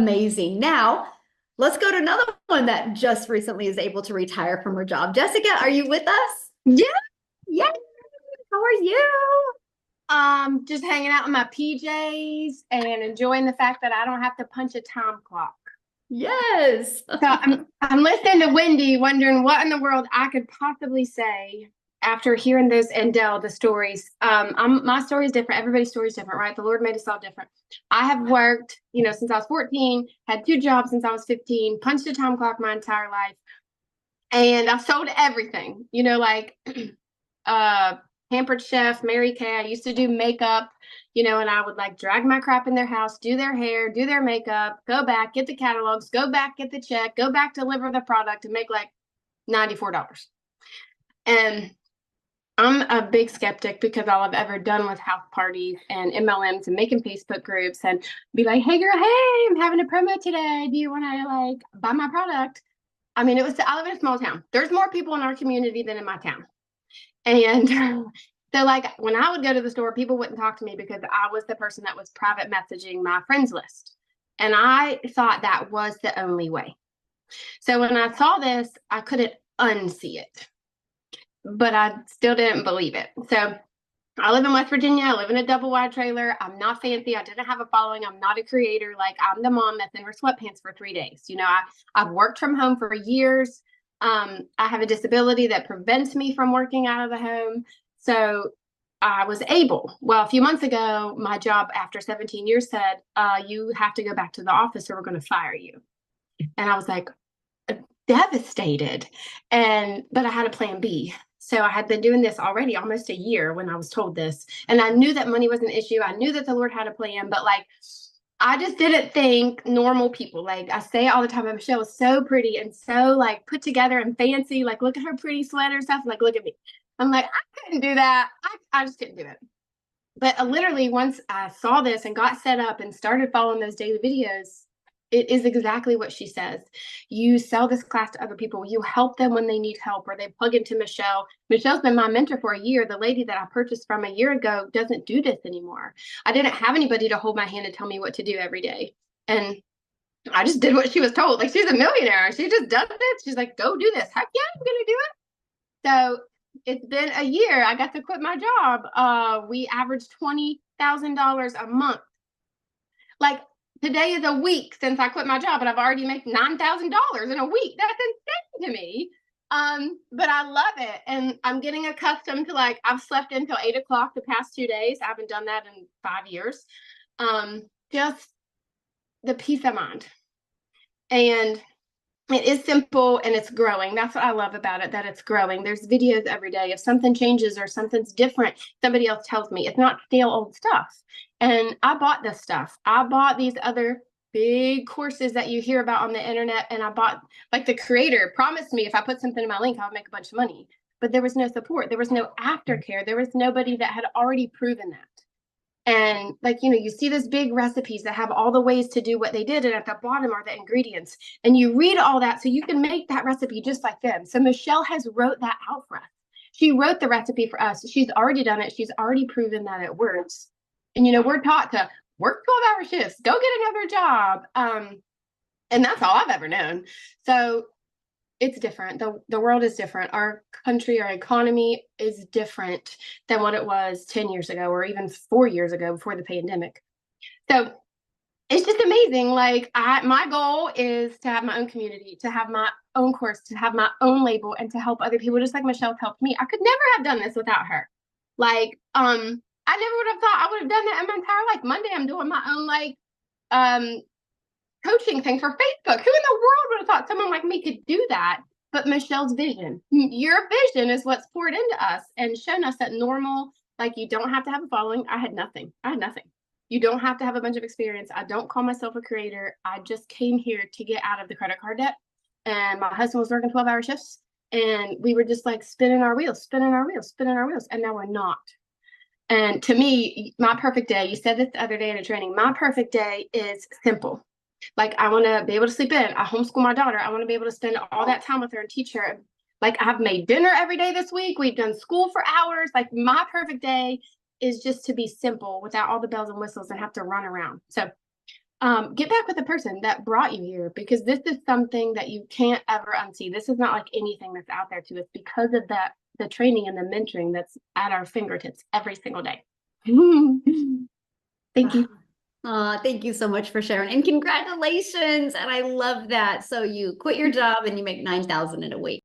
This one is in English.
Amazing. Now, let's go to another one that just recently is able to retire from her job. Jessica, are you with us? Yeah, Yes. How are you? just hanging out in my PJs and enjoying the fact that I don't have to punch a time clock. Yes. So I'm listening to Wendy, wondering what in the world I could possibly say after hearing those and Dell the stories. My story is different. Everybody's story is different, right? The Lord made us all different. I have worked, since I was 14, had two jobs since I was 15, punched a time clock my entire life, and I've sold everything. Like uh Pampered Chef, Mary Kay. I used to do makeup, and I would like drag my crap in their house, do their hair, do their makeup, go back, get the catalogs, go back, get the check, go back, deliver the product, and make like $94. And I'm a big skeptic because all I've ever done was house parties and MLMs and making Facebook groups and be like, hey girl, hey, I'm having a promo today. Do you want to like buy my product? I mean, I live in a small town. There's more people in our community than in my town. And so, like, when I would go to the store, people wouldn't talk to me because I was the person that was private messaging my friends list. And I thought that was the only way. So, when I saw this, I couldn't unsee it, but I still didn't believe it. So, I live in West Virginia. I live in a double wide trailer. I'm not fancy. I didn't have a following. I'm not a creator. Like, I'm the mom that's in her sweatpants for 3 days. I've worked from home for years. I have a disability that prevents me from working out of the home. So I was able. Well, a few months ago, my job after 17 years said, you have to go back to the office or we're going to fire you. And I was like, devastated. But I had a plan B. So I had been doing this already almost a year when I was told this. And I knew that money was an issue. I knew that the Lord had a plan, but like, I just didn't think normal people. Like I say all the time, Michelle is so pretty and so like put together and fancy. Like, look at her pretty sweater stuff. Like, look at me. I'm like, I couldn't do that. I just couldn't do it. But literally, once I saw this and got set up and started following those daily videos, it is exactly what she says. You sell this class to other people. You help them when they need help, or they plug into Michelle. Michelle's been my mentor for a year. The lady that I purchased from a year ago doesn't do this anymore. I didn't have anybody to hold my hand and tell me what to do every day. And I just did what she was told. Like, she's a millionaire. She just does this. She's like, go do this. Heck yeah, I'm going to do it. So it's been a year. I got to quit my job. We averaged $20,000 a month. Like, today is a week since I quit my job, and I've already made $9,000 in a week. That's insane to me. But I love it, and I'm getting accustomed to, like, I've slept until 8 o'clock the past 2 days. I haven't done that in 5 years. Just the peace of mind, and it is simple and it's growing. That's what I love about it, that it's growing. There's videos every day. If something changes or something's different, somebody else tells me. It's not stale old stuff. And I bought this stuff. I bought these other big courses that you hear about on the internet. And I bought, like, the creator promised me if I put something in my link, I would make a bunch of money. But there was no support. There was no aftercare. There was nobody that had already proven that. And like, you see these big recipes that have all the ways to do what they did. And at the bottom are the ingredients. And you read all that so you can make that recipe just like them. So Michelle has wrote that out for us. She wrote the recipe for us. She's already done it. She's already proven that it works. And, we're taught to work 12-hour shifts, go get another job. And that's all I've ever known. So it's different. The world is different. Our country, our economy is different than what it was 10 years ago or even 4 years ago before the pandemic. So it's just amazing. Like, my goal is to have my own community, to have my own course, to have my own label, and to help other people just like Michelle's helped me. I could never have done this without her. Like, I never would have thought I would have done that in my entire life. Monday I'm doing my own like coaching thing for Facebook. Who in the world would have thought someone like me could do that? But Michelle's vision, your vision is what's poured into us and shown us that normal, like, you don't have to have a following. I had nothing. You don't have to have a bunch of experience. I don't call myself a creator. I just came here to get out of the credit card debt. And my husband was working 12-hour shifts. And we were just like spinning our wheels. And now we're not. And to me, my perfect day, you said this the other day in a training, my perfect day is simple. Like, I want to be able to sleep in. I homeschool my daughter. I want to be able to spend all that time with her and teach her. Like, I've made dinner every day this week. We've done school for hours. Like, my perfect day is just to be simple without all the bells and whistles and have to run around. So get back with the person that brought you here, because this is something that you can't ever unsee. This is not like anything that's out there to us because of that, the training and the mentoring that's at our fingertips every single day. Thank you. Thank you so much for sharing, and congratulations. And I love that. So you quit your job and you make 9,000 in a week.